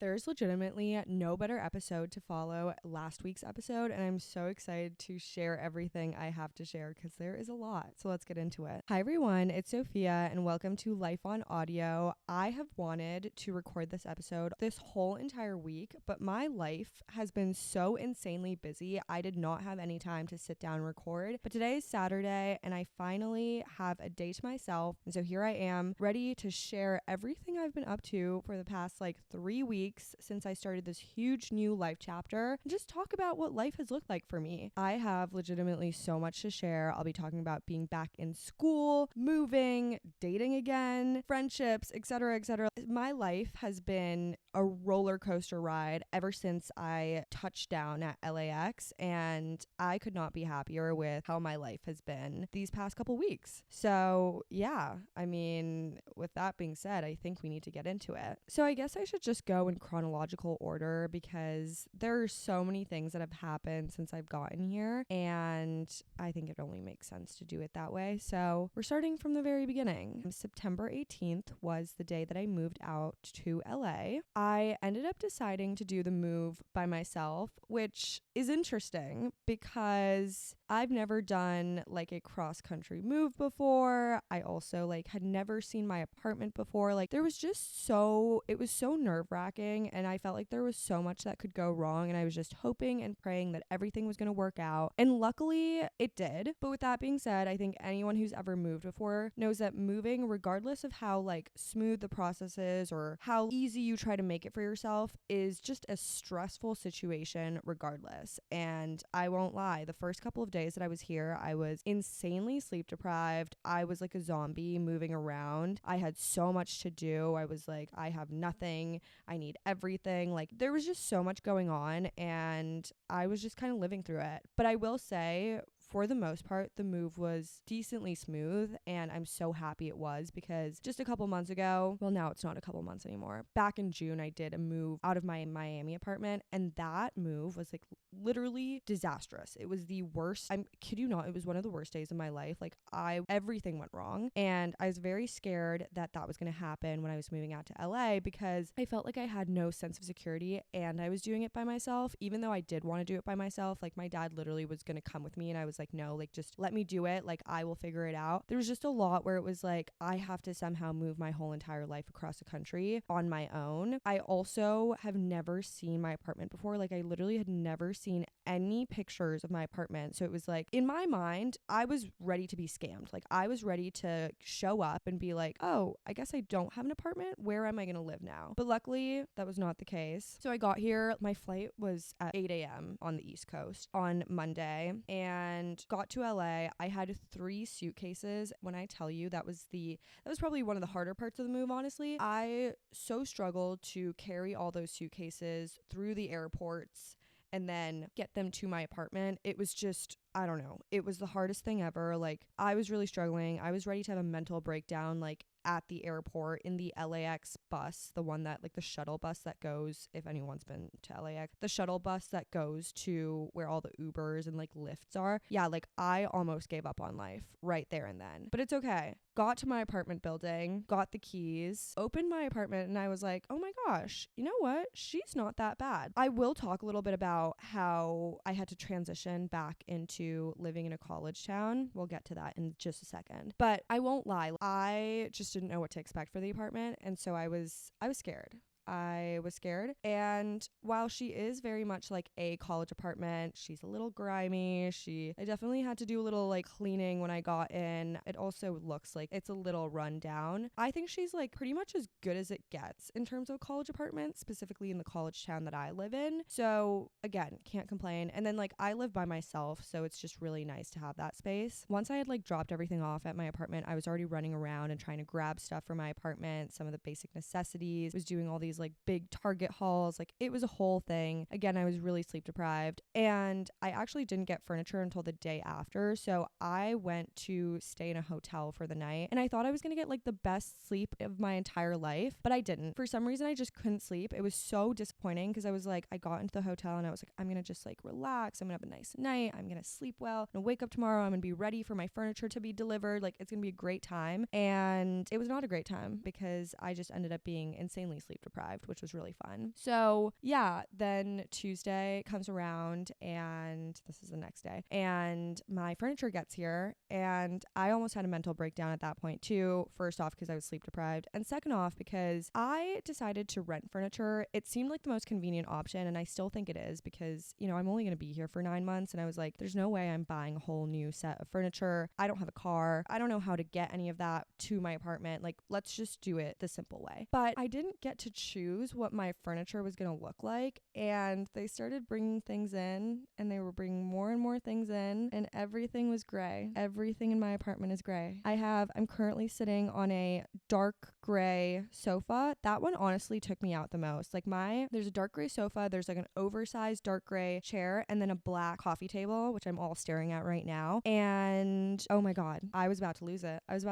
There's legitimately no better episode to follow last week's episode, and I'm so excited to share everything I have to share because there is a lot. So let's get into it. Hi everyone, it's Sophia and welcome to Life on Audio. I have wanted to record this episode this whole entire week, but my life has been so insanely busy. I did not have any time to sit down and record, but today is Saturday and I finally have a day to myself. And so here I am ready to share everything I've been up to for the past 3 weeks since I started this huge new life chapter and just talk about what life has looked like for me. I have legitimately so much to share. I'll be talking about being back in school, moving, dating again, friendships, etc., etc. My life has been a roller coaster ride ever since I touched down at LAX, and I could not be happier with how my life has been these past couple weeks. So yeah, I mean, with that being said, I think we need to get into it. So I guess I should just go in chronological order because there are so many things that have happened since I've gotten here, and I think it only makes sense to do it that way. So we're starting from the very beginning. September 18th was the day that I moved out to LA. I ended up deciding to do the move by myself, which is interesting because I've never done a cross-country move before. I also had never seen my apartment before. There was just it was so nerve-wracking, and I felt like there was so much that could go wrong, and I was just hoping and praying that everything was going to work out. And luckily it did. But with that being said, I think anyone who's ever moved before knows that moving, regardless of how smooth the process is or how easy you try to make it for yourself, is just a stressful situation regardless. And I won't lie, the first couple of days that I was here, I was insanely sleep deprived. I was like a zombie moving around. I had so much to do. I was like, I have nothing. I need everything. There was just so much going on, and I was just kind of living through it. But I will say, for the most part, the move was decently smooth, and I'm so happy it was because just a couple months ago, well, now it's not a couple months anymore, back in June, I did a move out of my Miami apartment, and that move was literally disastrous. It was the worst. I kid you not, it was one of the worst days of my life. Everything went wrong, and I was very scared that was going to happen when I was moving out to LA because I felt like I had no sense of security, and I was doing it by myself, even though I did want to do it by myself. My dad literally was going to come with me, and I was like, no, just let me do it. I will figure it out. There was just a lot where it was I have to somehow move my whole entire life across the country on my own. I also have never seen my apartment before. I literally had never seen any pictures of my apartment. So it was in my mind, I was ready to be scammed. I was ready to show up and be like, oh, I guess I don't have an apartment. Where am I going to live now? But luckily, that was not the case. So I got here. My flight was at 8 a.m. on the East Coast on Monday, and got to LA. I had 3 suitcases. When I tell you that was probably one of the harder parts of the move, honestly. I so struggled to carry all those suitcases through the airports and then get them to my apartment. It was just, I don't know. It was the hardest thing ever. I was really struggling. I was ready to have a mental breakdown, at the airport in the LAX bus, the one that the shuttle bus that goes, if anyone's been to LAX, the shuttle bus that goes to where all the Ubers and Lyfts are. Yeah, I almost gave up on life right there and then. But it's okay. Got to my apartment building, got the keys, opened my apartment, and I was like, oh my gosh, you know what? She's not that bad. I will talk a little bit about how I had to transition back into living in a college town. We'll get to that in just a second. But I won't lie, I just didn't know what to expect for the apartment, and so I was scared. I was scared. And while she is very much a college apartment, she's a little grimy. I definitely had to do a little cleaning when I got in. It also looks like it's a little run down. I think she's pretty much as good as it gets in terms of college apartments, specifically in the college town that I live in. So again, can't complain. And then I live by myself, so it's just really nice to have that space. Once I had dropped everything off at my apartment, I was already running around and trying to grab stuff for my apartment, some of the basic necessities, was doing all these big Target hauls. It was a whole thing. Again, I was really sleep deprived, and I actually didn't get furniture until the day after. So I went to stay in a hotel for the night, and I thought I was going to get the best sleep of my entire life, but I didn't. For some reason, I just couldn't sleep. It was so disappointing because I was I got into the hotel and I was I'm going to just relax. I'm going to have a nice night. I'm going to sleep well. I'm going to wake up tomorrow. I'm going to be ready for my furniture to be delivered. It's going to be a great time. And it was not a great time because I just ended up being insanely sleep deprived. arrived, which was really fun. So yeah, then Tuesday comes around and this is the next day and my furniture gets here and I almost had a mental breakdown at that point too. First off, because I was sleep deprived, and second off, because I decided to rent furniture. It seemed like the most convenient option, and I still think it is because, you know, I'm only going to be here for 9 months, and I was like, there's no way I'm buying a whole new set of furniture. I don't have a car. I don't know how to get any of that to my apartment. Like, let's just do it the simple way. But I didn't get to choose what my furniture was going to look like, and they started bringing things in, and they were bringing more and more things in, and everything was gray. Everything in my apartment is gray. I'm currently sitting on a dark gray sofa. That one honestly took me out the most. Like there's a dark gray sofa, there's like an oversized dark gray chair, and then a black coffee table, which I'm all staring at right now. And oh my God, I was about to lose it. I was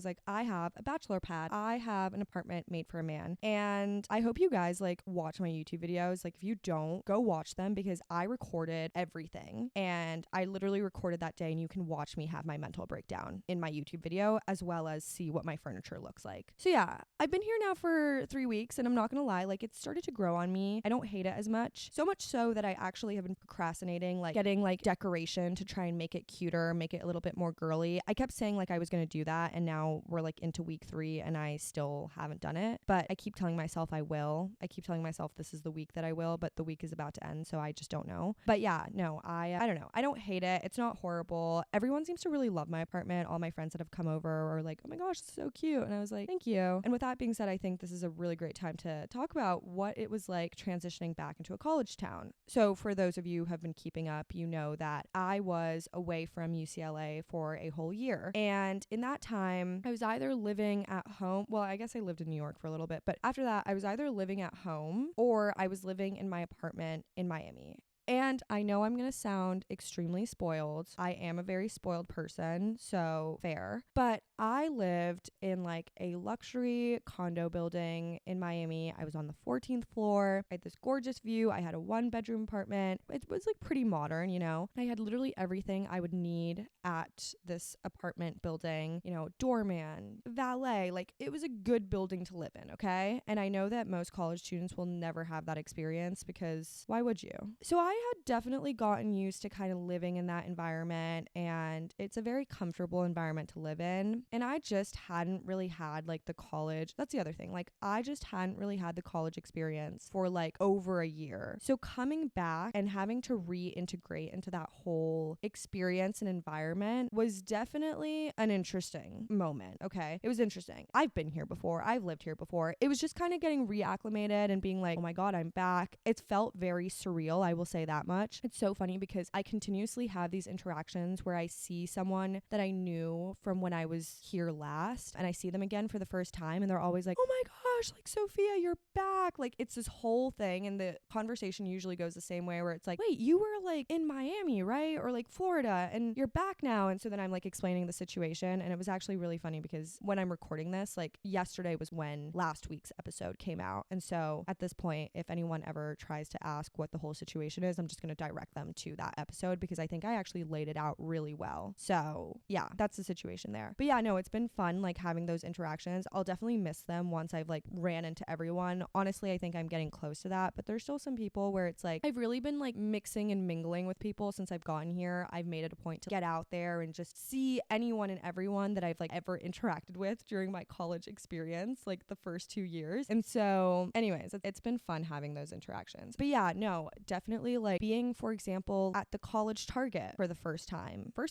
like, I have a bachelor pad. I have an apartment made for a man. And I hope you guys like watch my YouTube videos. Like if you don't, go watch them because I recorded everything. And I literally recorded that day, and you can watch me have my mental breakdown in my YouTube video as well as see what my furniture looks like. So yeah, I've been here now for 3 weeks, and I'm not gonna lie, like it started to grow on me. I don't hate it as much. So much so that I actually have been procrastinating, like getting like decoration to try and make it cuter, make it a little bit more girly. I kept saying like I was gonna do that, and now we're like into week 3 and I still haven't done it. But I keep telling myself I will. I keep telling myself this is the week that I will, but the week is about to end, so I just don't know. But yeah, no, I don't know. I don't hate it. It's not horrible. Everyone seems to really love my apartment. All my friends that have come over are like, oh my gosh, it's so cute. And I was like, thank you. And with that being said, I think this is a really great time to talk about what it was like transitioning back into a college town. So for those of you who have been keeping up, you know that I was away from UCLA for a whole year. And in that time, I was either living at home. Well, I guess I lived in New York for a little bit, but after that, I was either living at home or I was living in my apartment in Miami. And I know I'm going to sound extremely spoiled. I am a very spoiled person, so fair. But I lived in like a luxury condo building in Miami. I was on the 14th floor. I had this gorgeous view. I had a 1-bedroom apartment. It was like pretty modern, you know. I had literally everything I would need at this apartment building, you know, doorman, valet. Like it was a good building to live in, okay? And I know that most college students will never have that experience because why would you? So I had definitely gotten used to kind of living in that environment, and it's a very comfortable environment to live in. And I just hadn't really had like the college. That's the other thing. Like I just hadn't really had the college experience for like over a year. So coming back and having to reintegrate into that whole experience and environment was definitely an interesting moment. Okay. It was interesting. I've been here before. I've lived here before. It was just kind of getting reacclimated and being like, oh my God, I'm back. It felt very surreal. I will say that much. It's so funny because I continuously have these interactions where I see someone that I knew from when I was here last and I see them again for the first time and they're always like, oh my gosh, like Sophia, you're back. Like it's this whole thing, and the conversation usually goes the same way where it's like, wait, you were like in Miami, right? Or like Florida and you're back now. And so then I'm like explaining the situation, and it was actually really funny because when I'm recording this, like yesterday was when last week's episode came out. And so at this point, if anyone ever tries to ask what the whole situation is, I'm just going to direct them to that episode because I think I actually laid it out really well. So yeah, that's the situation there. But yeah, no, it's been fun like having those interactions. I'll definitely miss them once I've like ran into everyone. Honestly, I think I'm getting close to that, but there's still some people where it's like I've really been like mixing and mingling with people since I've gotten here. I've made it a point to get out there and just see anyone and everyone that I've like ever interacted with during my college experience, like the first 2 years. And so anyways, it's been fun having those interactions. But yeah, no, definitely like being, for example, at the college Target for the first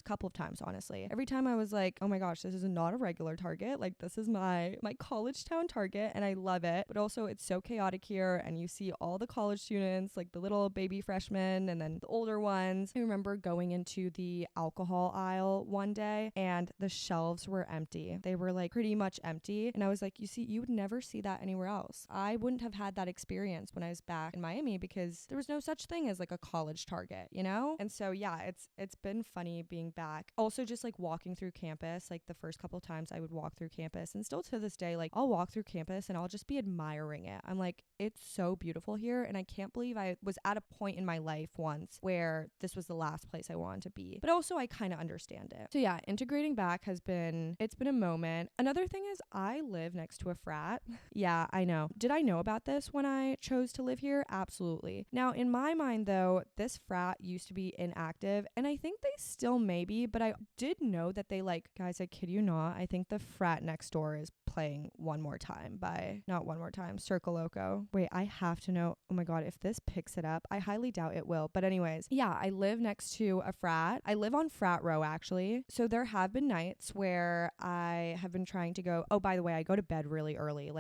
couple of times, honestly. Every time I was like, oh my gosh, this is not a regular Target. Like this is my college town Target, and I love it. But also it's so chaotic here, and you see all the college students, like the little baby freshmen and then the older ones. I remember going into the alcohol aisle one day and the shelves were empty. They were like pretty much empty. And I was like, you would never see that anywhere else. I wouldn't have had that experience when I was back in Miami because there was no such thing as like a college Target, you know? And so yeah, it's been funny being back. Also just like walking through campus, like the first couple of times I would walk through campus, and still to this day, like I'll walk through campus and and I'll just be admiring it. I'm like, it's so beautiful here. And I can't believe I was at a point in my life once where this was the last place I wanted to be. But also I kind of understand it. So yeah, integrating back it's been a moment. Another thing is I live next to a frat. Yeah, I know. Did I know about this when I chose to live here? Absolutely. Now, in my mind though, this frat used to be inactive and I think they still may be, but I did know that they guys, I kid you not, I think the frat next door is playing One More Time by, not One More Time, Circle Loco. Wait, I have to know. Oh my God, if this picks it up, I highly doubt it will. But anyways, yeah, I live next to a frat. I live on frat row actually. So there have been nights where I have been trying to go, oh, by the way, I go to bed really early.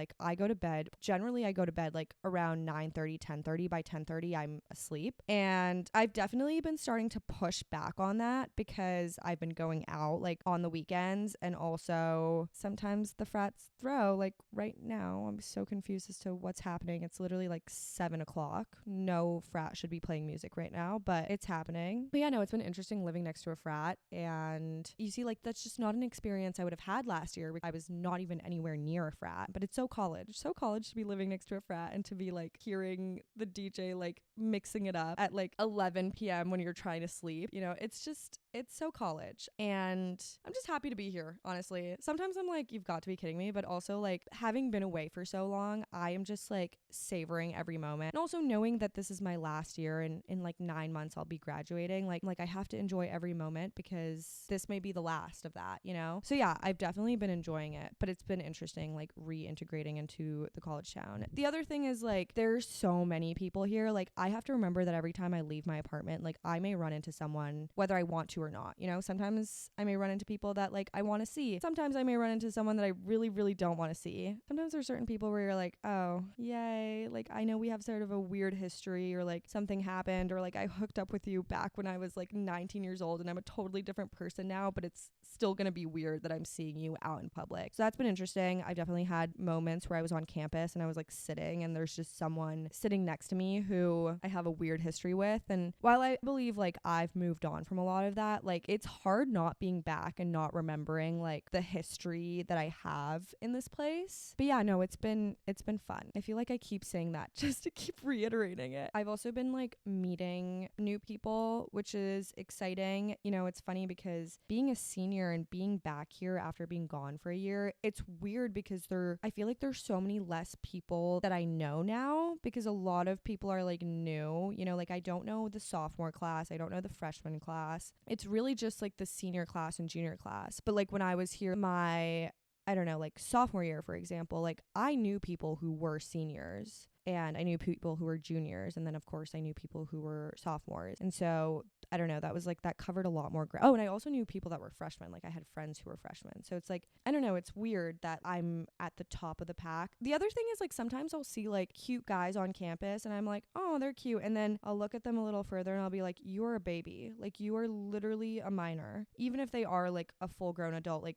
Generally I go to bed around 9:30, 10:30. By 10:30, I'm asleep. And I've definitely been starting to push back on that because I've been going out on the weekends, and also sometimes the frats throw right now. I'm so confused as to what's happening. It's literally 7:00. No frat should be playing music right now, but it's happening. But yeah, no, it's been interesting living next to a frat, and you see that's just not an experience I would have had last year. I was not even anywhere near a frat, but it's so college to be living next to a frat and to be hearing the DJ mixing it up at 11 p.m. when you're trying to sleep. It's so college, and I'm just happy to be here, honestly. Sometimes I'm you've got to be kidding me, but also having been away for so long, I am just savoring every moment, and also knowing that this is my last year, and in 9 months I'll be graduating. I have to enjoy every moment because this may be the last of that, So yeah, I've definitely been enjoying it, but it's been interesting reintegrating into the college town. The other thing is there's so many people here. I have to remember that every time I leave my apartment, I may run into someone whether I want to or not. Sometimes I may run into people that I want to see. Sometimes I may run into someone that I really, really don't want to see. Sometimes there's certain people where you're oh, yay. I know we have sort of a weird history, or something happened, or I hooked up with you back when I was 19 years old and I'm a totally different person now, but it's still going to be weird that I'm seeing you out in public. So that's been interesting. I've definitely had moments where I was on campus and I was sitting and there's just someone sitting next to me who I have a weird history with. And while I believe I've moved on from a lot of that, it's hard not being back and not remembering the history that I have in this place. But yeah, no, it's been fun. I feel I keep saying that just to keep reiterating it. I've also been meeting new people, which is exciting. It's funny because being a senior and being back here after being gone for a year, it's weird because I feel there's so many less people that I know now, because a lot of people are new. I don't know the sophomore class, I don't know the freshman class. It's really just the senior class and junior class. But when I was here, I don't know, sophomore year, for example, I knew people who were seniors and I knew people who were juniors. And then of course I knew people who were sophomores. And so I don't know, that was that covered a lot more ground. Oh, and I also knew people that were freshmen. I had friends who were freshmen. So it's I don't know, it's weird that I'm at the top of the pack. The other thing is sometimes I'll see cute guys on campus and I'm oh, they're cute. And then I'll look at them a little further and I'll be you're a baby. You are literally a minor. Even if they are a full grown adult,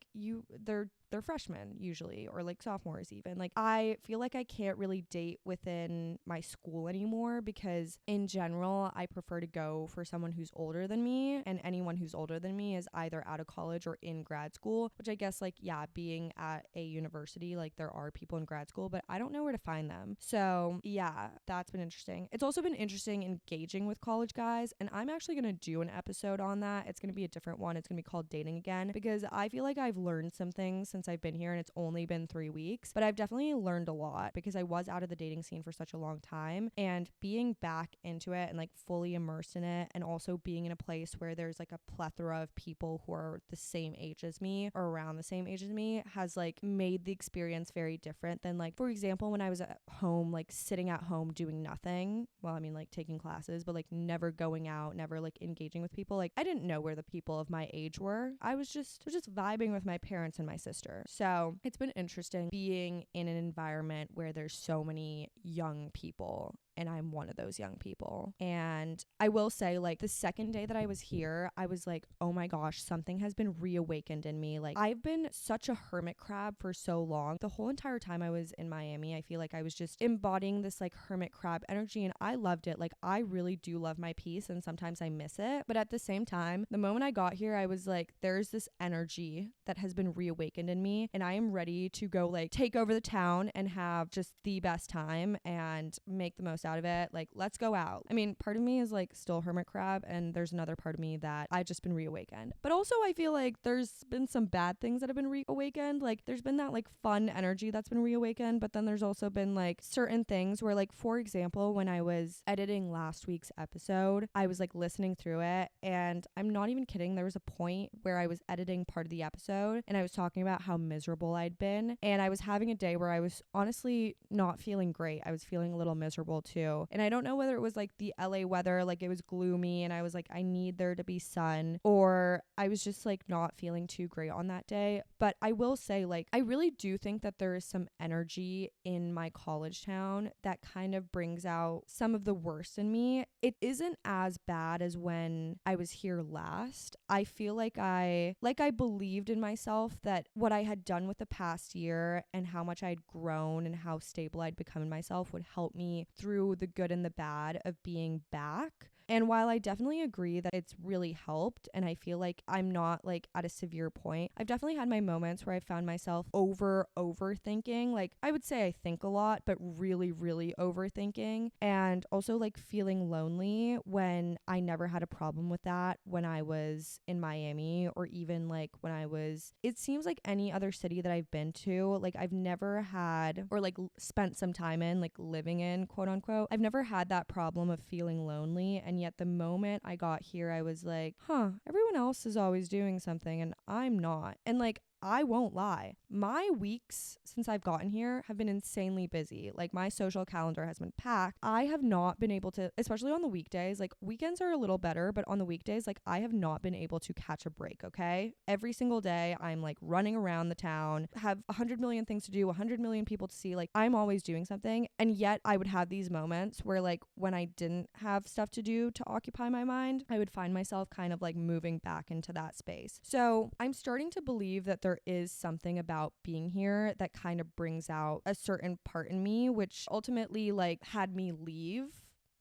they're freshmen usually, or sophomores even. I feel I can't really date within my school anymore, because in general I prefer to go for someone who's older than me, and anyone who's older than me is either out of college or in grad school, which I guess yeah, being at a university, there are people in grad school, but I don't know where to find them. So yeah, that's been interesting. It's also been interesting engaging with college guys, and I'm actually going to do an episode on that. It's going to be a different one. It's going to be called Dating Again, because I feel I've learned some things since I've been here, and it's only been 3 weeks, but I've definitely learned a lot because I was out of the dating scene for such a long time, and being back into it and fully immersed in it, and also being in a place where there's a plethora of people who are the same age as me or around the same age as me has made the experience very different than for example, when I was at home, sitting at home doing nothing. Well, I mean taking classes, but never going out, never engaging with people. I didn't know where the people of my age were. I was just vibing with my parents and my sister. So it's been interesting being in an environment where there's so many young people and I'm one of those young people. And I will say, like, the second day that I was here, I was like, oh my gosh, something has been reawakened in me. Like, I've been such a hermit crab for so long. The whole entire time I was in Miami, I feel like I was just embodying this like hermit crab energy, and I loved it. Like, I really do love my peace, and sometimes I miss it. But at the same time, the moment I got here, I was like, there's this energy that has been reawakened in me, and I am ready to go like take over the town and have just the best time and make the most out of it. Like, let's go out. I mean, part of me is like still hermit crab, and there's another part of me that I've just been reawakened. But also I feel like there's been some bad things that have been reawakened. Like, there's been that like fun energy that's been reawakened, but then there's also been like certain things where, like, for example, when I was editing last week's episode, I was like listening through it, and I'm not even kidding, there was a point where I was editing part of the episode and I was talking about how miserable I'd been, and I was having a day where I was honestly not feeling great. I was feeling a little miserable too, and I don't know whether it was like the LA weather, like it was gloomy and I was like, I need there to be sun, or I was just like not feeling too great on that day. But I will say, like, I really do think that there is some energy in my college town that kind of brings out some of the worst in me. It isn't as bad as when I was here last. I feel like I believed in myself that what I had done with the past year and how much I'd grown and how stable I'd become in myself would help me through the good and the bad of being back. And while I definitely agree that it's really helped, and I feel like I'm not like at a severe point, I've definitely had my moments where I found myself overthinking. Like, I would say I think a lot, but really, really overthinking. And also like feeling lonely when I never had a problem with that when I was in Miami, or even like when I was, it seems like any other city that I've been to, like I've never had, or like spent some time in, like living in, quote unquote, I've never had that problem of feeling lonely. And yet the moment I got here, I was like, everyone else is always doing something and I'm not. And like, I won't lie, my weeks since I've gotten here have been insanely busy. Like, my social calendar has been packed. I have not been able to, especially on the weekdays, like weekends are a little better, but on the weekdays, like I have not been able to catch a break, okay? Every single day I'm like running around the town, have 100 million things to do, 100 million people to see. Like, I'm always doing something. And yet I would have these moments where, like, when I didn't have stuff to do to occupy my mind, I would find myself kind of like moving back into that space. So I'm starting to believe that there is something about being here that kind of brings out a certain part in me, which ultimately like had me leave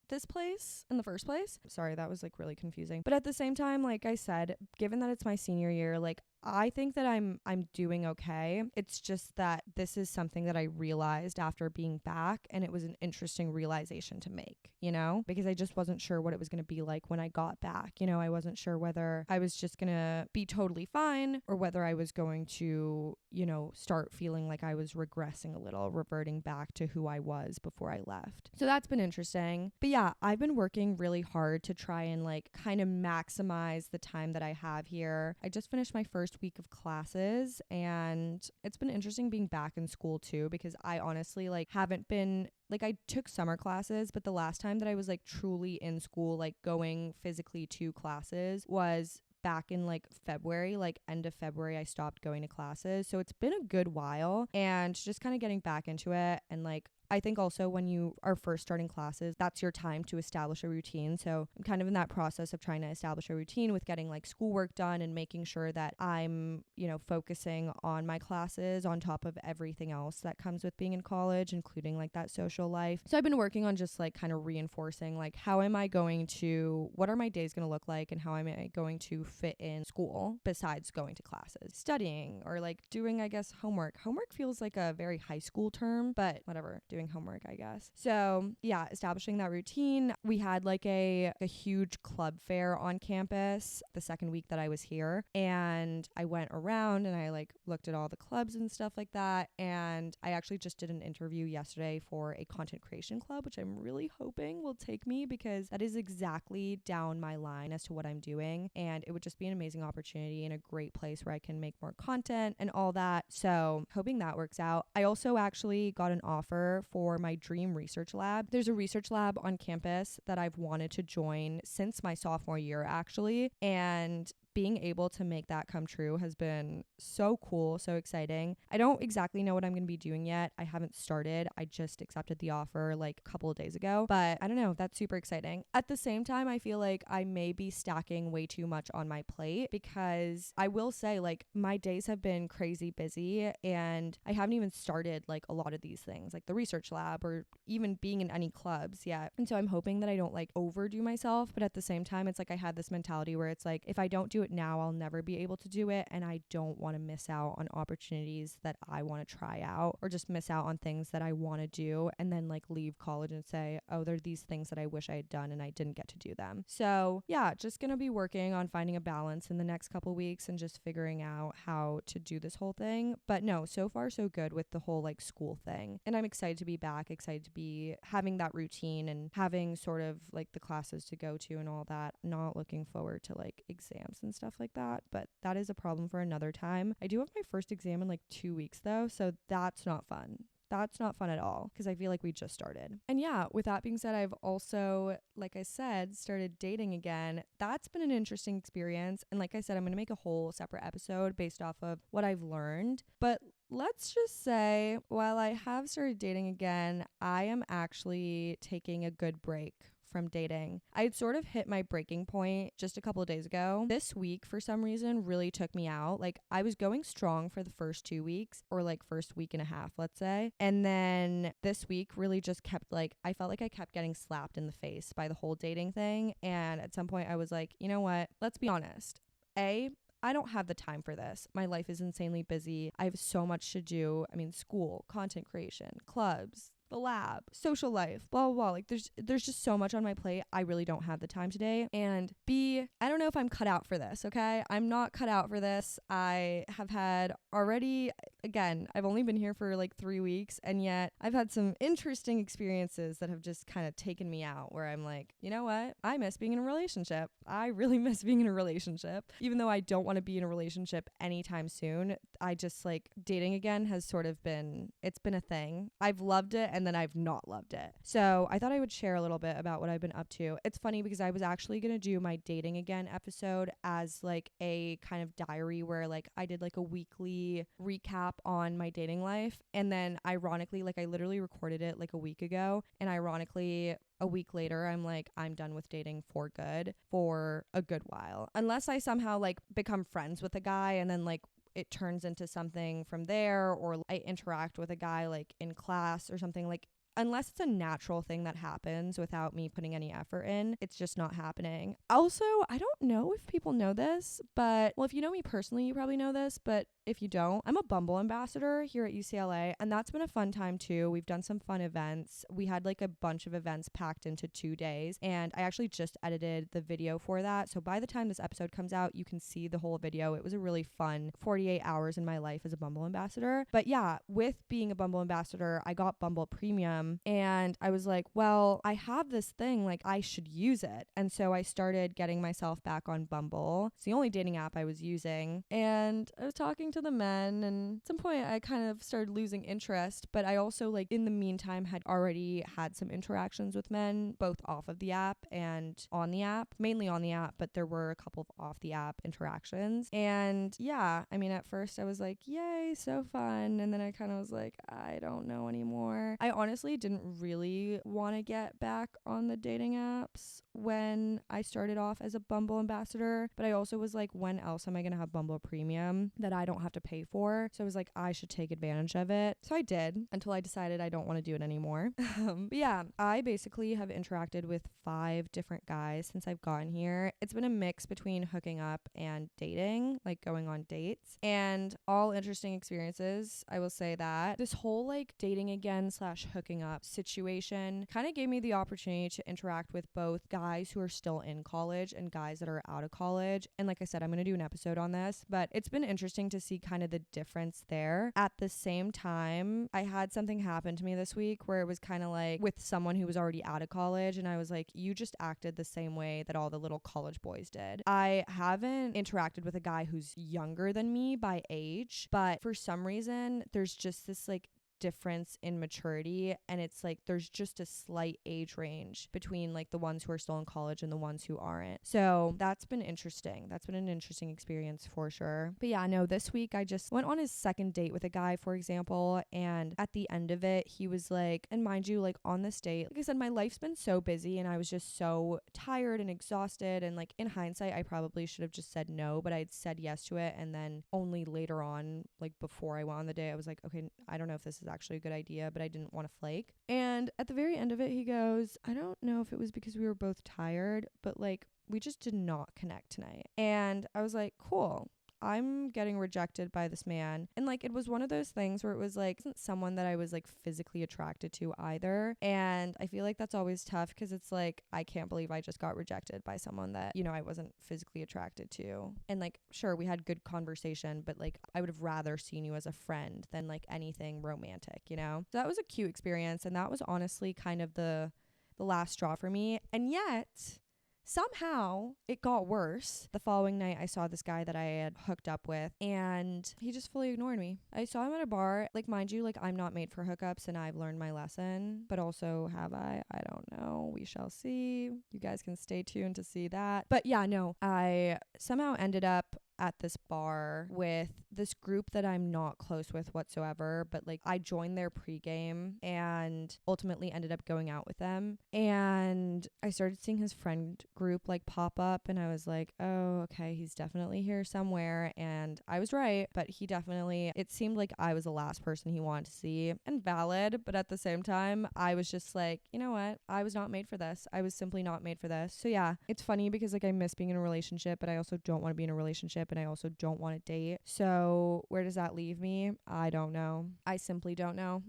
this place in the first place. Sorry, that was like really confusing. But at the same time, like I said, given that it's my senior year, like I think that I'm doing okay. It's just that this is something that I realized after being back, and it was an interesting realization to make, you know, because I just wasn't sure what it was going to be like when I got back. You know, I wasn't sure whether I was just going to be totally fine or whether I was going to, you know, start feeling like I was regressing a little, reverting back to who I was before I left. So that's been interesting. But yeah, I've been working really hard to try and like kind of maximize the time that I have here. I just finished my first week of classes, and it's been interesting being back in school too, because I honestly like haven't been, like, I took summer classes, but the last time that I was like truly in school, like going physically to classes, was back in like February, like end of February, I stopped going to classes. So it's been a good while, and just kind of getting back into it. And like, I think also when you are first starting classes, that's your time to establish a routine. So I'm kind of in that process of trying to establish a routine with getting like schoolwork done and making sure that I'm, you know, focusing on my classes on top of everything else that comes with being in college, including like that social life. So I've been working on just like kind of reinforcing, like, how am I going to, what are my days going to look like, and how am I going to fit in school besides going to classes, studying, or like doing, I guess, homework. Homework feels like a very high school term, but whatever, doing homework, I guess. So yeah, establishing that routine. We had like a huge club fair on campus the second week that I was here, and I went around and I like looked at all the clubs and stuff like that. And I actually just did an interview yesterday for a content creation club, which I'm really hoping will take me, because that is exactly down my line as to what I'm doing, and it would just be an amazing opportunity and a great place where I can make more content and all that. So hoping that works out. I also actually got an offer for my dream research lab. There's a research lab on campus that I've wanted to join since my sophomore year, actually. And being able to make that come true has been so cool, so exciting. I don't exactly know what I'm going to be doing yet. I haven't started. I just accepted the offer like a couple of days ago, but I don't know. That's super exciting. At the same time, I feel like I may be stacking way too much on my plate, because I will say, like, my days have been crazy busy and I haven't even started like a lot of these things, like the research lab or even being in any clubs yet. And so I'm hoping that I don't like overdo myself, but at the same time, it's like I had this mentality where it's like, if I don't do it now, I'll never be able to do it, and I don't want to miss out on opportunities that I want to try out, or just miss out on things that I want to do and then like leave college and say, oh, there are these things that I wish I had done and I didn't get to do them. So yeah, just gonna be working on finding a balance in the next couple weeks and just figuring out how to do this whole thing. But no, so far so good with the whole like school thing, and I'm excited to be back, excited to be having that routine and having sort of like the classes to go to and all that. Not looking forward to like exams and stuff like that, but that is a problem for another time. I do have my first exam in like 2 weeks though, so that's not fun. That's not fun at all, because I feel like we just started. And yeah, with that being said, I've also, like I said, started dating again. That's been an interesting experience. And like I said, I'm going to make a whole separate episode based off of what I've learned. But let's just say, while I have started dating again, I am actually taking a good break from dating. I had sort of hit my breaking point just a couple of days ago. This week, for some reason, really took me out. Like, I was going strong for the first 2 weeks, or like first week and a half, let's say. And then this week really just kept like, I felt like I kept getting slapped in the face by the whole dating thing. And at some point I was like, you know what? Let's be honest. I don't have the time for this. My life is insanely busy. I have so much to do. I mean, school, content creation, clubs, the lab, social life, blah, blah, blah. Like there's just so much on my plate. I really don't have the time today. And B, I don't know if I'm cut out for this, okay? I'm not cut out for this. I have had already, again, I've only been here for like 3 weeks, and yet I've had some interesting experiences that have just kind of taken me out, where I'm like, you know what? I miss being in a relationship. I really miss being in a relationship. Even though I don't want to be in a relationship anytime soon, I just like dating again has sort of been, it's been a thing. I've loved it, and then I've not loved it. So I thought I would share a little bit about what I've been up to. It's funny because I was actually going to do my dating again episode as like a kind of diary, where like I did like a weekly recap on my dating life. And then ironically, like I literally recorded it like a week ago. And ironically, a week later, I'm like, I'm done with dating for good, for a good while. Unless I somehow like become friends with a guy and then like it turns into something from there, or I interact with a guy like in class or something, like unless it's a natural thing that happens without me putting any effort in, it's just not happening. Also, I don't know if people know this, but well, if you know me personally, you probably know this, but if you don't, I'm a Bumble ambassador here at UCLA, and that's been a fun time too. We've done some fun events. We had like a bunch of events packed into 2 days, and I actually just edited the video for that. So by the time this episode comes out, you can see the whole video. It was a really fun 48 hours in my life as a Bumble ambassador. But yeah, with being a Bumble ambassador, I got Bumble Premium, and I was like, well, I have this thing, like I should use it. And so I started getting myself back on Bumble. It's the only dating app I was using, and I was talking to the men, and at some point I kind of started losing interest, but I also like in the meantime had already had some interactions with men, both off of the app and on the app, mainly on the app, but there were a couple of off the app interactions. And yeah, I mean, at first I was like, yay, so fun. And then I kind of was like, I don't know anymore. I honestly didn't really want to get back on the dating apps when I started off as a Bumble ambassador, but I also was like, when else am I going to have Bumble Premium that I don't have to pay for? So I was like, I should take advantage of it. So I did, until I decided I don't want to do it anymore. But yeah, I basically have interacted with 5 different guys since I've gotten here. It's been a mix between hooking up and dating, like going on dates, and all interesting experiences. I will say that this whole like dating again / hooking up situation kind of gave me the opportunity to interact with both guys who are still in college and guys that are out of college. And like I said, I'm going to do an episode on this, but it's been interesting to see kind of the difference there. At the same time, I had something happen to me this week where it was kind of like with someone who was already out of college, and I was like, you just acted the same way that all the little college boys did. I haven't interacted with a guy who's younger than me by age, but for some reason there's just this like difference in maturity, and it's like there's just a slight age range between like the ones who are still in college and the ones who aren't. So that's been interesting. That's been an interesting experience for sure. But yeah, no, this week I just went on his second date with a guy, for example, and at the end of it, he was like, and mind you, like on this date, like I said, my life's been so busy and I was just so tired and exhausted, and like in hindsight, I probably should have just said no, but I'd said yes to it, and then only later on, like before I went on the date, I was like, okay, I don't know if this is actually a good idea, but I didn't want to flake. And at the very end of it, he goes, I don't know if it was because we were both tired, but like we just did not connect tonight. And I was like, cool. I'm getting rejected by this man. And like it was one of those things where it was like isn't someone that I was like physically attracted to either. And I feel like that's always tough because it's like I can't believe I just got rejected by someone that, you know, I wasn't physically attracted to. And like sure, we had good conversation, but like I would have rather seen you as a friend than like anything romantic, you know? So that was a cute experience, and that was honestly kind of the last straw for me. And yet somehow it got worse. The following night, I saw this guy that I had hooked up with, and he just fully ignored me. I saw him at a bar. Like, mind you, like, I'm not made for hookups, and I've learned my lesson. But also, have I? I don't know. We shall see. You guys can stay tuned to see that. But yeah, no, I somehow ended up at this bar with this group that I'm not close with whatsoever, but like I joined their pregame and ultimately ended up going out with them. And I started seeing his friend group like pop up, and I was like, oh, okay, he's definitely here somewhere. And I was right, but it seemed like I was the last person he wanted to see, and valid. But at the same time, I was just like, you know what? I was not made for this. I was simply not made for this. So yeah, it's funny because like I miss being in a relationship, but I also don't want to be in a relationship, and I also don't want to date. So where does that leave me? I don't know. I simply don't know.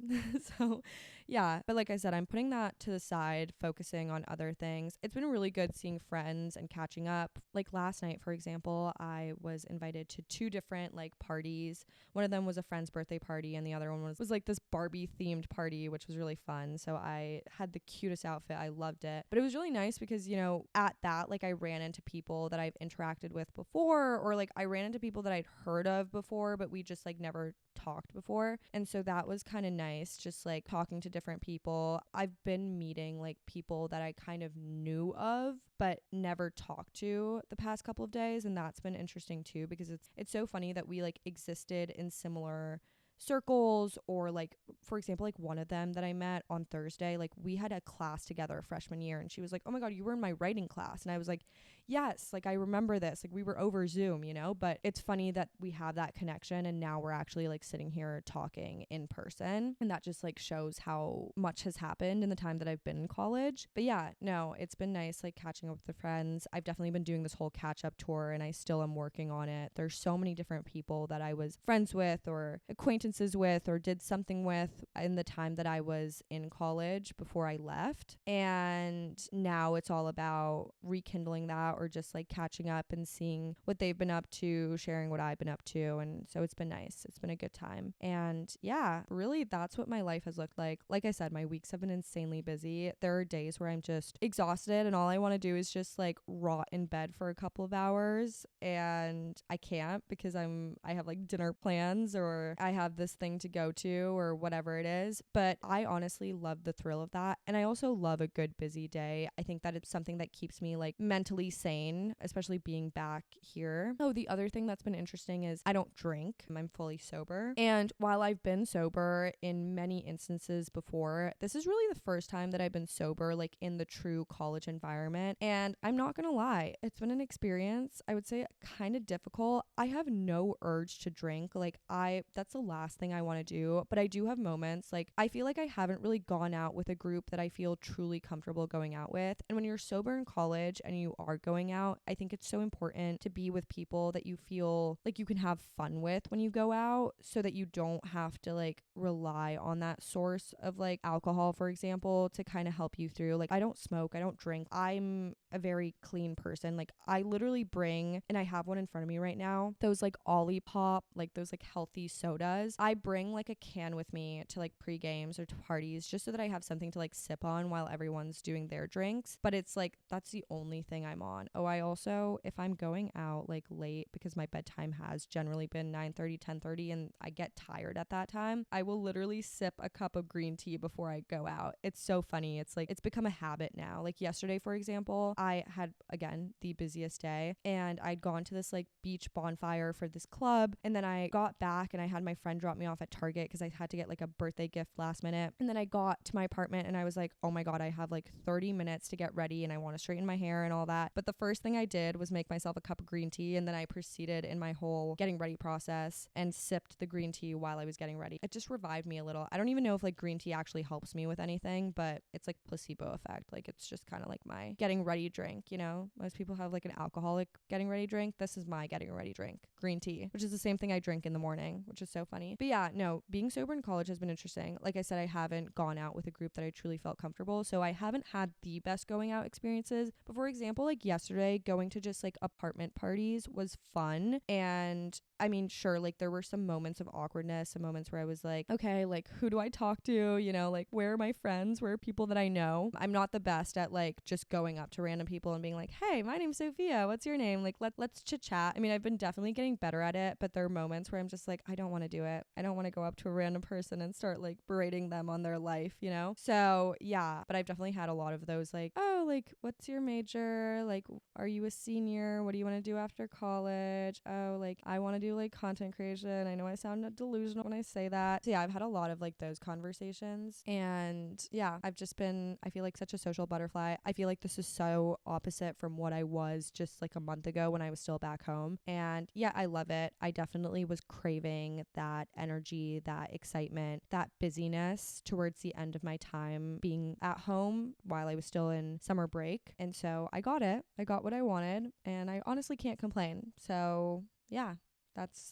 So yeah, but like I said, I'm putting that to the side, focusing on other things. It's been really good seeing friends and catching up. Like last night, for example, I was invited to 2 different like parties. One of them was a friend's birthday party, and the other one was like this Barbie themed party, which was really fun. So I had the cutest outfit. I loved it. But it was really nice because, you know, at that, like I ran into people that I've interacted with before, or like I ran into people that I'd heard of before, but we just like never talked before. And so that was kind of nice, just like talking to different people. I've been meeting like people that I kind of knew of but never talked to the past couple of days, and that's been interesting too, because it's so funny that we like existed in similar circles, or like for example, like one of them that I met on Thursday, like we had a class together freshman year, and she was like, oh my god, you were in my writing class. And I was like, yes, like I remember this, like we were over Zoom, you know. But it's funny that we have that connection, and now we're actually like sitting here talking in person, and that just like shows how much has happened in the time that I've been in college. But yeah, no, it's been nice like catching up with the friends. I've definitely been doing this whole catch up tour, and I still am working on it. There's so many different people that I was friends with or acquaintances with or did something with in the time that I was in college before I left, and now it's all about rekindling that, or just like catching up and seeing what they've been up to, sharing what I've been up to. And so it's been nice. It's been a good time. And yeah, really that's what my life has looked like. Like I said, my weeks have been insanely busy. There are days where I'm just exhausted and all I want to do is just like rot in bed for a couple of hours, and I can't because I have like dinner plans, or I have this thing to go to, or whatever it is. But I honestly love the thrill of that. And I also love a good busy day. I think that it's something that keeps me like mentally sane, especially being back here. Oh, the other thing that's been interesting is I don't drink. I'm fully sober. And while I've been sober in many instances before, this is really the first time that I've been sober like in the true college environment. And I'm not gonna lie, it's been an experience, I would say kind of difficult. I have no urge to drink. Like that's the last thing I want to do. But I do have moments, like I feel like I haven't really gone out with a group that I feel truly comfortable going out with. And when you're sober in college and you are going out, I think it's so important to be with people that you feel like you can have fun with when you go out, so that you don't have to like rely on that source of like alcohol, for example, to kind of help you through. Like I don't smoke, I don't drink. I'm a very clean person. Like I literally bring, and I have one in front of me right now, those like Olipop, like those like healthy sodas. beverages. I bring like a can with me to like pre-games or to parties just so that I have something to like sip on while everyone's doing their drinks. But it's like, that's the only thing I'm on. Oh, I also, if I'm going out like late, because my bedtime has generally been 9:30, 10:30, and I get tired at that time, I will literally sip a cup of green tea before I go out. It's so funny. It's like, it's become a habit now. Like yesterday, for example, I had, again, the busiest day, and I'd gone to this like beach bonfire for this club, and then I got back and I had my friend drop me off at Target because I had to get like a birthday gift last minute. And then I got to my apartment and I was like, oh my God, I have like 30 minutes to get ready and I want to straighten my hair and all that. But the first thing I did was make myself a cup of green tea, and then I proceeded in my whole getting ready process and sipped the green tea while I was getting ready. It just revived me a little. I don't even know if like green tea actually helps me with anything, but it's like placebo effect. Like it's just kind of like my getting ready drink, you know? Most people have like an alcoholic getting ready drink. This is my getting ready drink, green tea, which is the same thing I drink in the morning, which is so funny. But yeah, no, being sober in college has been interesting. Like I said, I haven't gone out with a group that I truly felt comfortable, so I haven't had the best going out experiences. But for example, like yesterday, going to just like apartment parties was fun. And I mean, sure, like there were some moments of awkwardness, some moments where I was like, okay, like who do I talk to? You know, like where are my friends? Where are people that I know? I'm not the best at like just going up to random people and being like, hey, my name's Sophia. What's your name? Like let's chit chat. I mean, I've been definitely getting better at it, but there are moments where I'm just like, I don't want to do it. I don't want to go up to a random person and start like berating them on their life, you know? So yeah, but I've definitely had a lot of those like, oh, like what's your major? Like, are you a senior? What do you want to do after college? Oh, like I want to do like content creation. I know I sound delusional when I say that. So yeah, I've had a lot of like those conversations, and yeah, I've just been, I feel like such a social butterfly. I feel like this is so opposite from what I was just like a month ago when I was still back home. And yeah, I love it. I definitely was craving that energy, that excitement, that busyness towards the end of my time being at home while I was still in summer break. And so I got it. I got what I wanted, and I honestly can't complain. So yeah,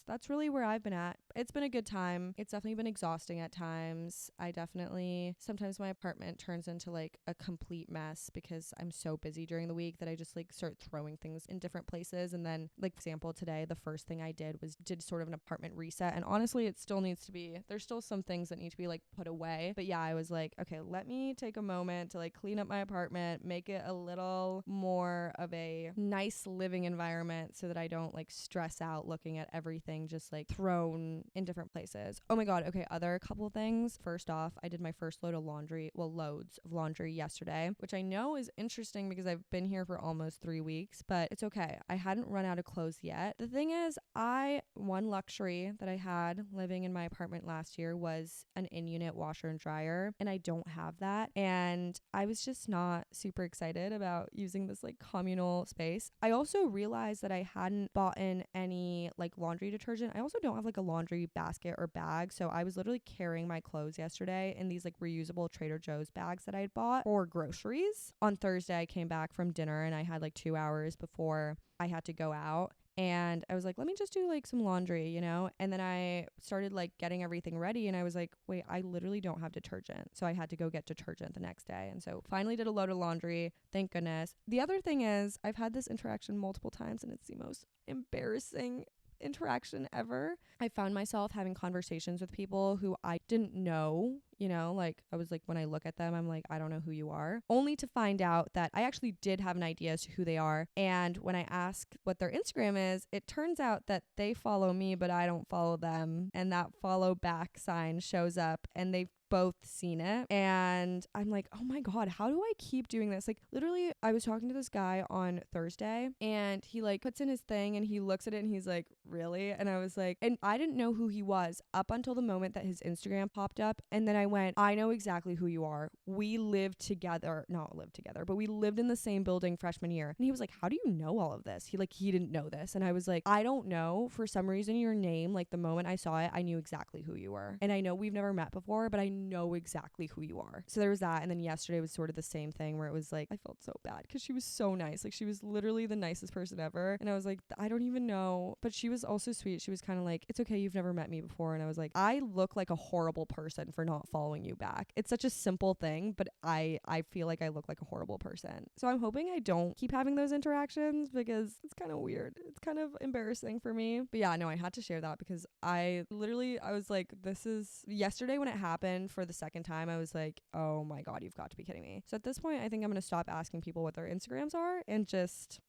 that's really where I've been at. It's been a good time. It's definitely been exhausting at times. Sometimes my apartment turns into like a complete mess because I'm so busy during the week that I just like start throwing things in different places. And then like example today, the first thing I did sort of an apartment reset. And honestly, it still needs to be, there's still some things that need to be like put away. But yeah, I was like, okay, let me take a moment to like clean up my apartment, make it a little more of a nice living environment so that I don't like stress out looking at everything just like thrown in different places. Oh my God. Okay. Other couple things. First off, I did my first loads of laundry yesterday, which I know is interesting because I've been here for almost 3 weeks, but it's okay. I hadn't run out of clothes yet. The thing is, one luxury that I had living in my apartment last year was an in-unit washer and dryer, and I don't have that. And I was just not super excited about using this like communal space. I also realized that I hadn't bought in any like laundry detergent. I also don't have like a laundry basket or bag, so I was literally carrying my clothes yesterday in these like reusable Trader Joe's bags that I had bought for groceries. On Thursday, I came back from dinner and I had like 2 hours before I had to go out. And I was like, let me just do like some laundry, you know? And then I started like getting everything ready, and I was like, wait, I literally don't have detergent. So I had to go get detergent the next day. And so finally did a load of laundry. Thank goodness. The other thing is, I've had this interaction multiple times, and it's the most embarrassing interaction ever. I found myself having conversations with people who I didn't know, you know, like I was like, when I look at them, I'm like, I don't know who you are, only to find out that I actually did have an idea as to who they are. And when I ask what their Instagram is, it turns out that they follow me, but I don't follow them. And that follow back sign shows up, and they've both seen it. And I'm like, oh my God, how do I keep doing this? Like literally, I was talking to this guy on Thursday, and he like puts in his thing and he looks at it and he's like, really? And I was like, and I didn't know who he was up until the moment that his Instagram popped up. And then I went, I know exactly who you are. We lived together, not lived together, but we lived in the same building freshman year. And he was like, how do you know all of this? He didn't know this. And I was like, I don't know. For some reason, your name, like the moment I saw it, I knew exactly who you were. And I know we've never met before, but I know exactly who you are. So there was that. And then yesterday was sort of the same thing where it was like, I felt so bad because she was so nice. Like, she was literally the nicest person ever. And I was like, I don't even know. But she was also sweet. She was kind of like, it's okay, you've never met me before. And I was like, I look like a horrible person for not following you back. It's such a simple thing, but I feel like I look like a horrible person. So I'm hoping I don't keep having those interactions because it's kind of weird. It's kind of embarrassing for me. But yeah, no, I had to share that because I was like, this is yesterday when it happened for the second time. I was like, oh my God, you've got to be kidding me. So at this point, I think I'm going to stop asking people what their Instagrams are and just,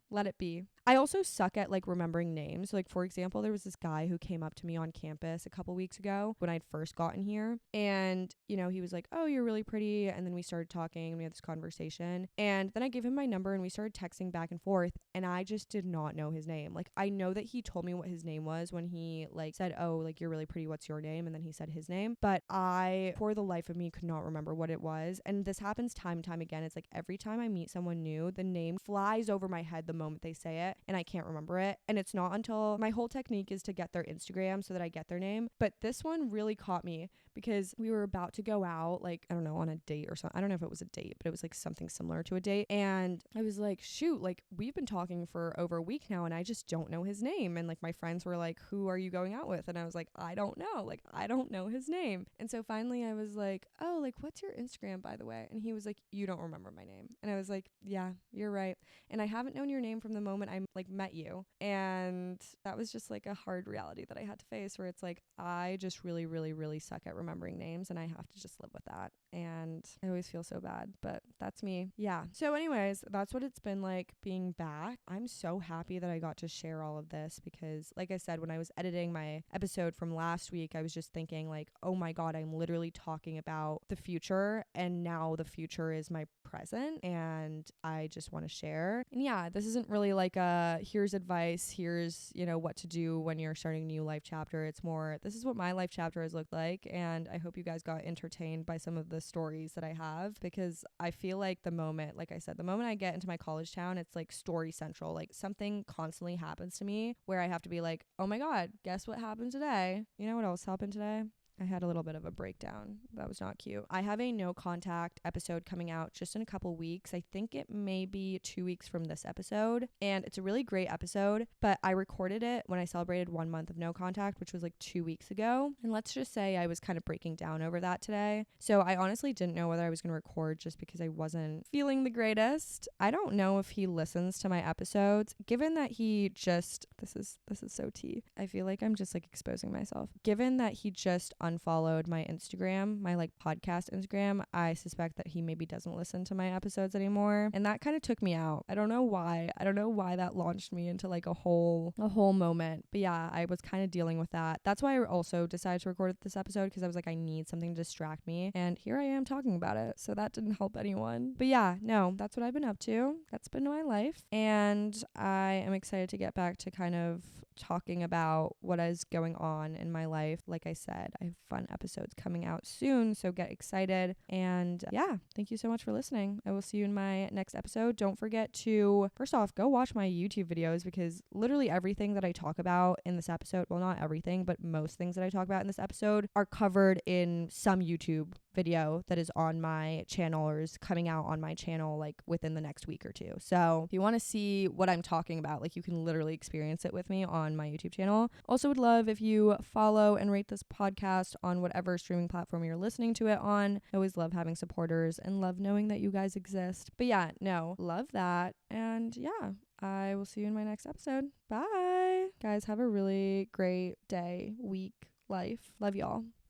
let it be. I also suck at like remembering names. Like, for example, there was this guy who came up to me on campus a couple weeks ago when I'd first gotten here. And, he was like, oh, you're really pretty. And then we started talking and we had this conversation. And then I gave him my number and we started texting back and forth. And I just did not know his name. Like, I know that he told me what his name was when he like said, oh, like, you're really pretty. What's your name? And then he said his name. But I, for the life of me, could not remember what it was. And this happens time and time again. It's like every time I meet someone new, the name flies over my head the moment they say it and I can't remember it. And it's not until my whole technique is to get their Instagram so that I get their name. But this one really caught me because we were about to go out, like, I don't know, on a date or something. I don't know if it was a date, but it was like something similar to a date. And I was like, shoot, like, we've been talking for over a week now and I just don't know his name. And like my friends were like, who are you going out with? And I was like, I don't know. Like, I don't know his name. And so finally I was like, oh, like, what's your Instagram, by the way? And he was like, you don't remember my name. And I was like, yeah, you're right. And I haven't known your name from the moment I like met you. And that was just like a hard reality that I had to face where it's like, I just really, really, really suck at remembering names and I have to just live with that. And I always feel so bad, but that's me. Yeah. So anyways, that's what it's been like being back. I'm so happy that I got to share all of this because like I said, when I was editing my episode from last week, I was just thinking like, oh my God, I'm literally talking about the future and now the future is my present and I just want to share. And yeah, this isn't really like a here's advice, here's, what to do when you're starting a new life chapter. It's more, this is what my life chapter has looked like. And I hope you guys got entertained by some of the stories that I have because I feel like the moment, like I said, the moment I get into my college town, it's like story central. Like something constantly happens to me where I have to be like, oh my God, guess what happened today? You know what else happened today? I had a little bit of a breakdown. That was not cute. I have a no contact episode coming out just in a couple weeks. I think it may be 2 weeks from this episode. And it's a really great episode, but I recorded it when I celebrated 1 month of no contact, which was like 2 weeks ago. And let's just say I was kind of breaking down over that today. So I honestly didn't know whether I was going to record just because I wasn't feeling the greatest. I don't know if he listens to my episodes, given that he just, this is so tea. I feel like I'm just like exposing myself. Given that he just unfollowed my Instagram, my like podcast Instagram, I suspect that he maybe doesn't listen to my episodes anymore. And that kind of took me out. I don't know why. I don't know why that launched me into like a whole moment. But yeah, I was kind of dealing with that. That's why I also decided to record this episode because I was like, I need something to distract me. And here I am talking about it. So that didn't help anyone. But yeah, no, that's what I've been up to. That's been my life. And I am excited to get back to kind of talking about what is going on in my life. Like I said, I have fun episodes coming out soon, so get excited. And yeah, thank you so much for listening. I will see you in my next episode. Don't forget to, first off, go watch my YouTube videos because literally everything that I talk about in this episode, well, not everything, but most things that I talk about in this episode are covered in some YouTube video that is on my channel or is coming out on my channel like within the next week or two. So if you want to see what I'm talking about, like you can literally experience it with me on my YouTube channel. Also would love if you follow and rate this podcast on whatever streaming platform you're listening to it on. I always love having supporters and love knowing that you guys exist. But yeah, no, love that. And yeah, I will see you in my next episode. Bye. Guys, have a really great day, week, life. Love y'all.